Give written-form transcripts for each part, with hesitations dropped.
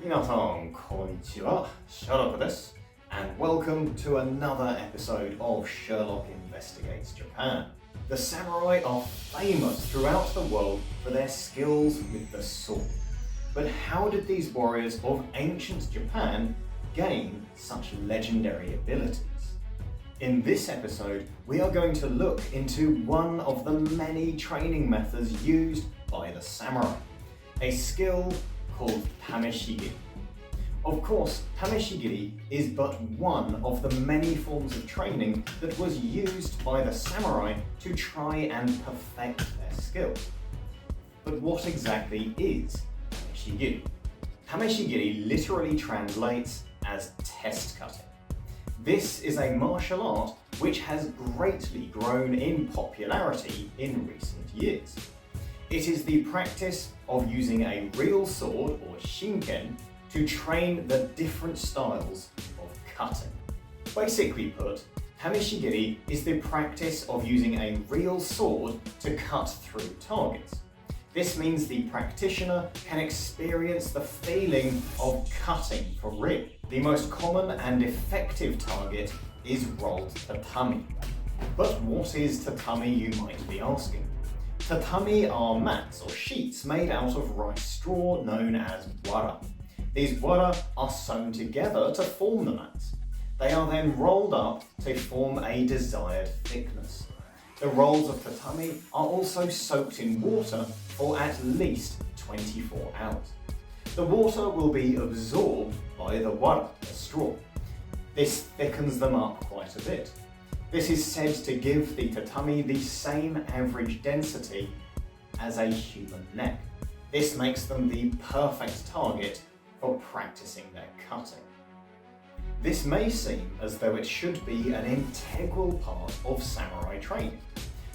Minasan, konnichiwa, Sherlock desu, and welcome to another episode of Sherlock Investigates Japan. The samurai are famous throughout the world for their skills with the sword. But how did these warriors of ancient Japan gain such legendary abilities? In this episode, we are going to look into one of the many training methods used by the samurai, a skill called Tameshigiri. Of course, Tameshigiri is but one of the many forms of training that was used by the samurai to try and perfect their skills. But what exactly is Tameshigiri? Tameshigiri literally translates as test cutting. This is a martial art which has greatly grown in popularity in recent years. It is the practice of using a real sword, or shinken, to train the different styles of cutting. Basically put, Tameshigiri is the practice of using a real sword to cut through targets. This means the practitioner can experience the feeling of cutting for real. The most common and effective target is rolled tatami. But what is tatami, you might be asking? Tatami are mats or sheets made out of rice straw known as wara. These wara are sewn together to form the mats. They are then rolled up to form a desired thickness. The rolls of tatami are also soaked in water for at least 24 hours. The water will be absorbed by the wara, the straw. This thickens them up quite a bit. This is said to give the tatami the same average density as a human neck. This makes them the perfect target for practicing their cutting. This may seem as though it should be an integral part of samurai training.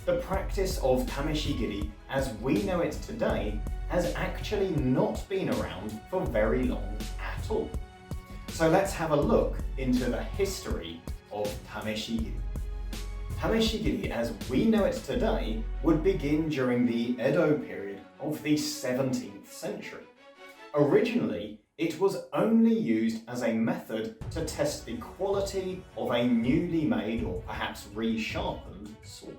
The practice of Tameshigiri as we know it today has actually not been around for very long at all. So let's have a look into the history of Tameshigiri. Tameshigiri as we know it today would begin during the Edo period of the 17th century. Originally, it was only used as a method to test the quality of a newly made or perhaps resharpened sword.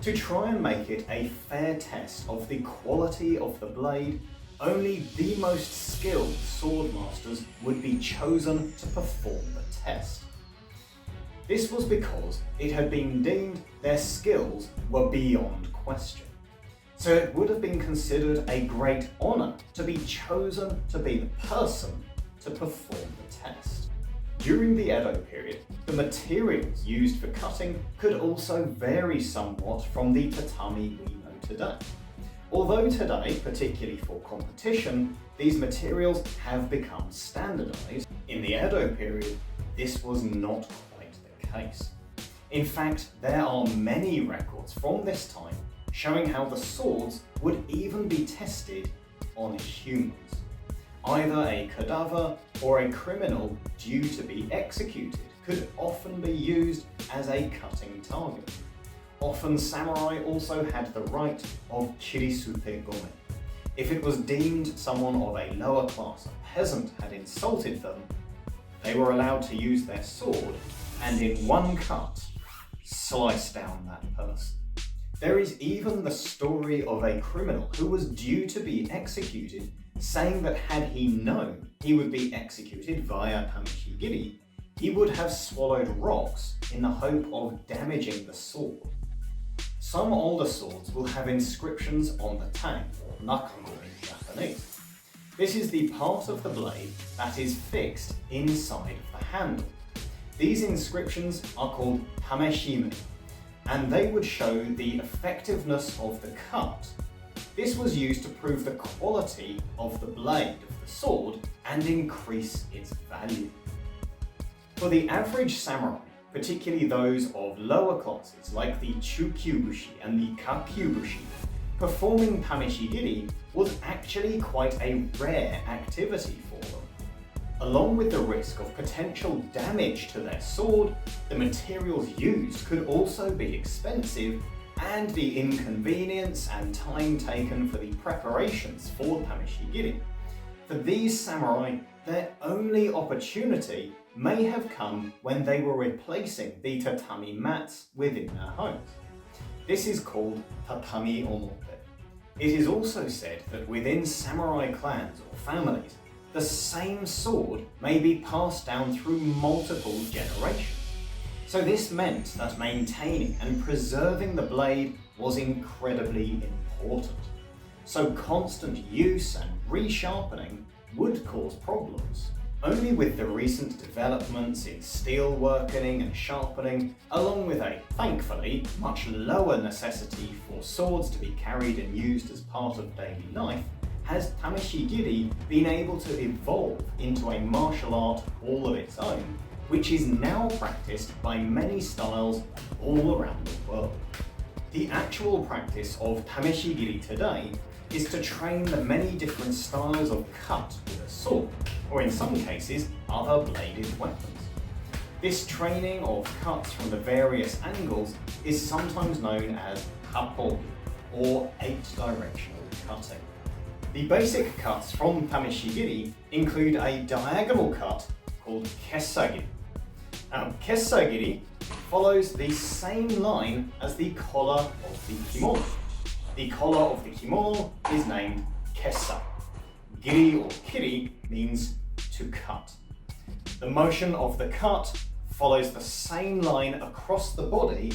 To try and make it a fair test of the quality of the blade, only the most skilled sword masters would be chosen to perform the test. This was because it had been deemed their skills were beyond question. So it would have been considered a great honour to be chosen to be the person to perform the test. During the Edo period, the materials used for cutting could also vary somewhat from the tatami we know today. Although today, particularly for competition, these materials have become standardised, in the Edo period, this was not quite the case. In fact, there are many records from this time showing how the swords would even be tested on humans. Either a cadaver or a criminal due to be executed could often be used as a cutting target. Often samurai also had the right of kirisupe gome. If it was deemed someone of a lower class, a peasant, had insulted them, they were allowed to use their sword and in one cut slice down that person. There is even the story of a criminal who was due to be executed, saying that had he known he would be executed via Tameshigiri, he would have swallowed rocks in the hope of damaging the sword. Some older swords will have inscriptions on the tang, or nakago in Japanese. This is the part of the blade that is fixed inside of the handle. These inscriptions are called tameshime, and they would show the effectiveness of the cut. This was used to prove the quality of the blade of the sword and increase its value. For the average samurai, particularly those of lower classes like the Chukyubushi and the Kakyubushi, performing Tameshigiri was actually quite a rare activity for them. Along with the risk of potential damage to their sword, the materials used could also be expensive, and the inconvenience and time taken for the preparations for Tameshigiri. For these samurai, their only opportunity may have come when they were replacing the tatami mats within their homes. This is called tatami omote. It is also said that within samurai clans or families, the same sword may be passed down through multiple generations. So this meant that maintaining and preserving the blade was incredibly important. So constant use and resharpening would cause problems. Only with the recent developments in steel working and sharpening, along with a, thankfully, much lower necessity for swords to be carried and used as part of daily life, has Tameshigiri been able to evolve into a martial art all of its own, which is now practiced by many styles all around the world. The actual practice of Tameshigiri today is to train the many different styles of cut with a sword, or in some cases, other bladed weapons. This training of cuts from the various angles is sometimes known as happogi, or 8-directional cutting. The basic cuts from Tameshigiri include a diagonal cut called kessagiri. Now, kessagiri follows the same line as the collar of the kimono. The collar of the kimono is named kessa. Giri or kiri means to cut. The motion of the cut follows the same line across the body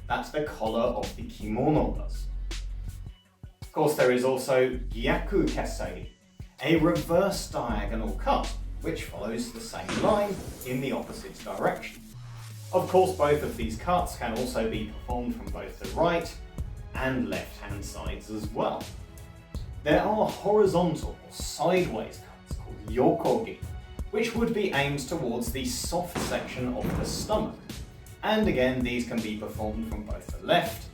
that the collar of the kimono does. Of course, there is also gyaku kessagiri, a reverse diagonal cut, which follows the same line in the opposite direction. Of course, both of these cuts can also be performed from both the right and left-hand sides as well. There are horizontal or sideways cuts called yokogi, which would be aimed towards the soft section of the stomach. And again, these can be performed from both the left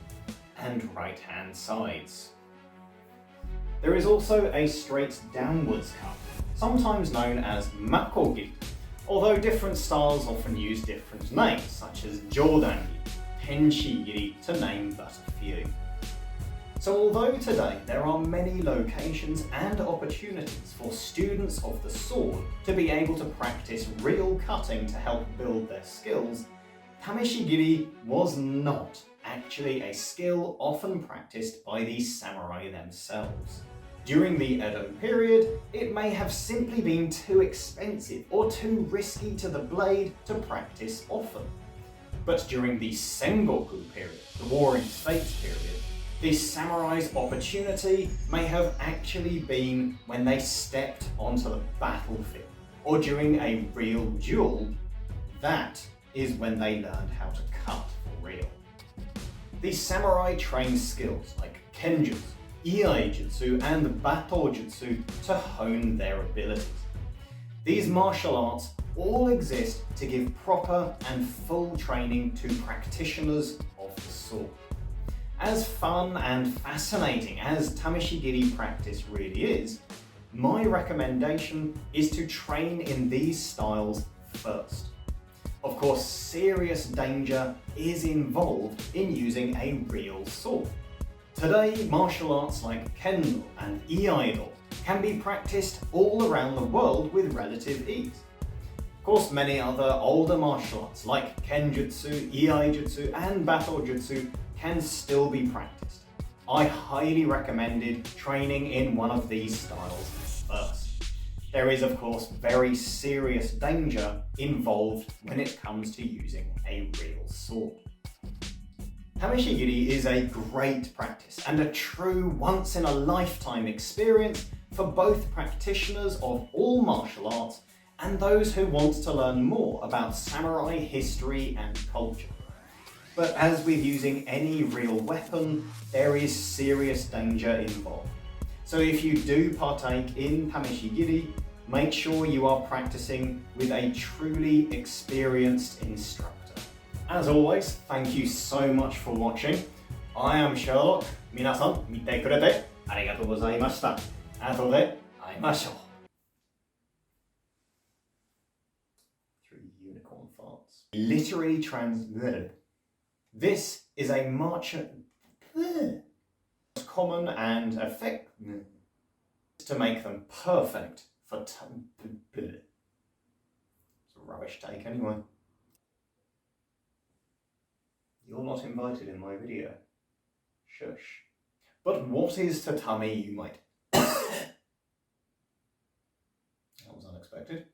and right-hand sides. There is also a straight downwards cut, sometimes known as makogi, although different styles often use different names, such as jodangi, tenshigiri, to name but a few. So although today there are many locations and opportunities for students of the sword to be able to practice real cutting to help build their skills, Tameshigiri was not actually a skill often practiced by the samurai themselves. During the Edo period, it may have simply been too expensive or too risky to the blade to practice often. But during the Sengoku period, the Warring States period, the samurai's opportunity may have actually been when they stepped onto the battlefield, or during a real duel. That is when they learned how to cut for real. The samurai trained skills like kenjutsu, iai-jutsu, and battle-jutsu to hone their abilities. These martial arts all exist to give proper and full training to practitioners of the sword. As fun and fascinating as Tameshigiri practice really is, my recommendation is to train in these styles first. Of course, serious danger is involved in using a real sword. Today, martial arts like kendo and iaido can be practiced all around the world with relative ease. Of course, many other older martial arts like kenjutsu, iai-jutsu, and battle-jutsu can still be practiced. I highly recommended training in one of these styles first. There is, of course, very serious danger involved when it comes to using a real sword. Tameshigiri is a great practice and a true once-in-a-lifetime experience for both practitioners of all martial arts and those who want to learn more about samurai history and culture. But as with using any real weapon, there is serious danger involved. So if you do partake in Tameshigiri, make sure you are practicing with a truly experienced instructor. As always, thank you so much for watching. I am Sherlock. 皆さん、見てくれてありがとうございました。後で会いましょう。Three unicorn farts. Literally translated. This is a martial common and effective to make them perfect for it's a rubbish take anyway. You're not invited in my video. Shush. But what is tatami, you might? That was unexpected.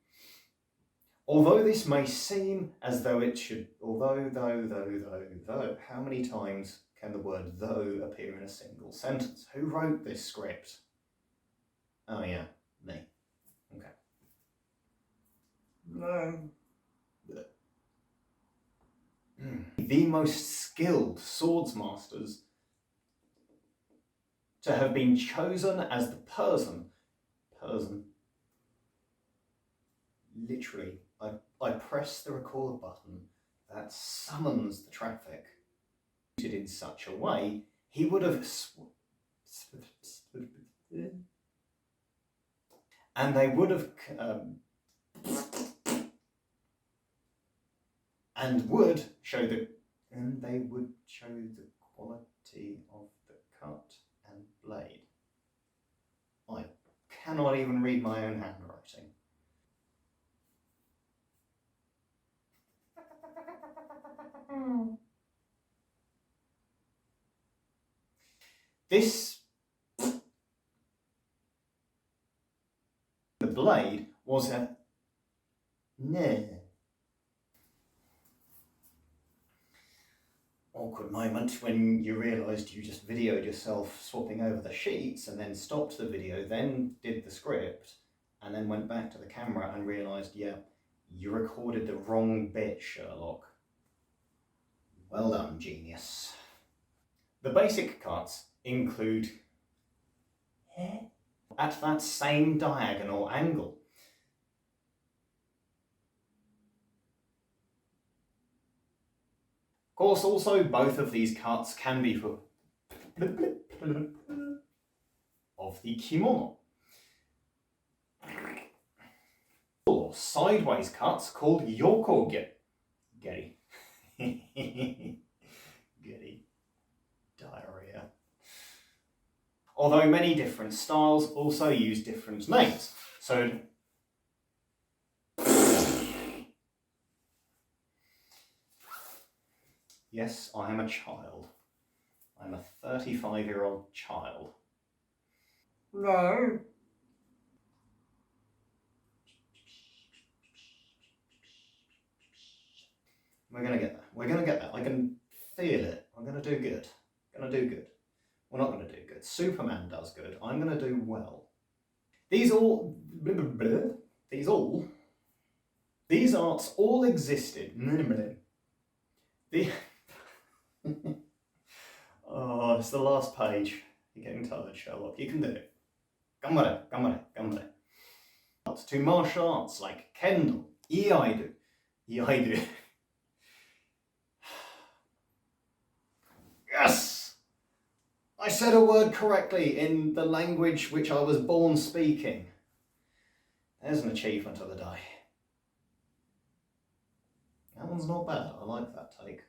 Although this may seem as though it should, though, how many times can the word though appear in a single sentence? Who wrote this script? Oh yeah, me. Okay. No. The most skilled swordsmasters to have been chosen as the person, literally, I press the record button that summons the traffic in such a way, he would have and they would have and would show the quality of the cut and blade. I cannot even read my own handwriting. The blade was a awkward moment when you realised you just videoed yourself swapping over the sheets and then stopped the video, then did the script, and then went back to the camera and realised, yeah, you recorded the wrong bit, Sherlock. Well done, genius. The basic cuts include at that same diagonal angle. Of course, also both of these cuts can be for of the kimono. Or sideways cuts called yokoge. Getty. Getty. Diarrhea. Although many different styles also use different names. So yes, I am a child. I'm a 35-year-old child. No. We're gonna get there. We're gonna get there. I can feel it. I'm gonna do good. Gonna do good. We're not gonna do good. Superman does good. I'm gonna do well. These arts all existed. Oh, it's the last page. You're getting tired, Sherlock. You can do it. Gamare. To martial arts like kendo, iaidu. Yes! I said a word correctly in the language which I was born speaking. There's an achievement of the day. That one's not bad. I like that take.